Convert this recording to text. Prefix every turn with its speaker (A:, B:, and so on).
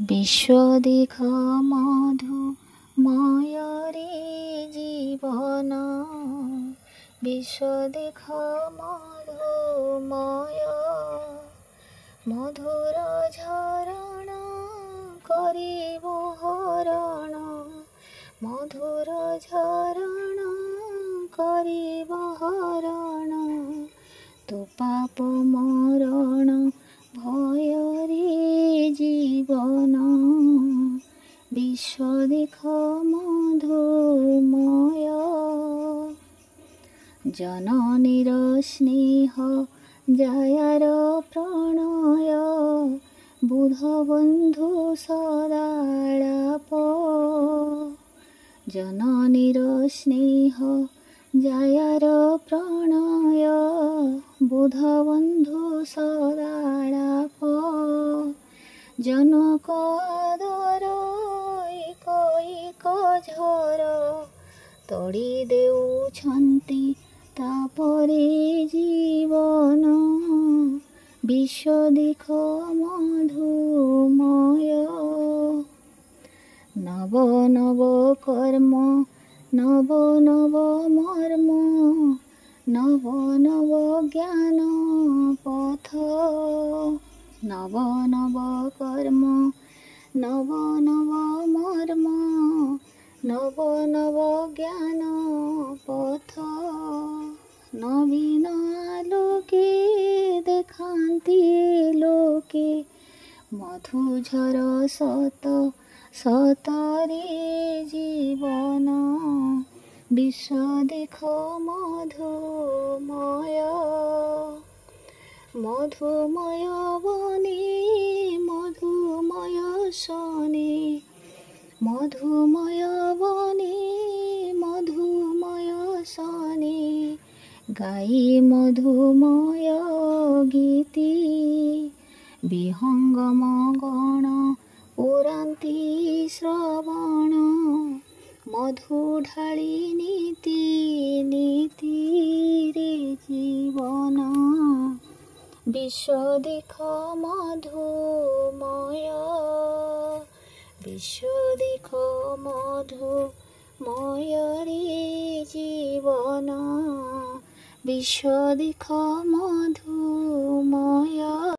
A: विश्वदिख मधुमय रे जीवन विश्वदिख मधुमय मधुर झरण करिब हरण मधुर झरण करिब हरण तो पाप मरण भय रे जीवन विश्वदिख मधुमय जननीर स्नेह जायार प्रणय बुधबन्धु सदालाप जननीर स्नेह जायार प्रणय बुधबन्धु सदालाप जनक आदर एक एक झर तोड़ी देउछन्ति तापरे जीवन विश्वदिख मधुमय नव नव कर्म नव नव मर्म नव नव ज्ञान पथ नव नव कर्म नव नव मर्म नव नव ज्ञान पथ नवीन आलोके देखान्ति लोके मधुझर सत सतरे जीवन विश्वदिख मधुमय मधुमय बने मधुमय सने मधुमय बने मधुमय सने गाई मधुमय गीति विहंगम गण पुरान्ति श्रवण मधु ढाली नीति नीति रे जीवन विश्वदिख मधुमय विश्वदिख मधुमय रे जीवन विश्वदिख मधुमय।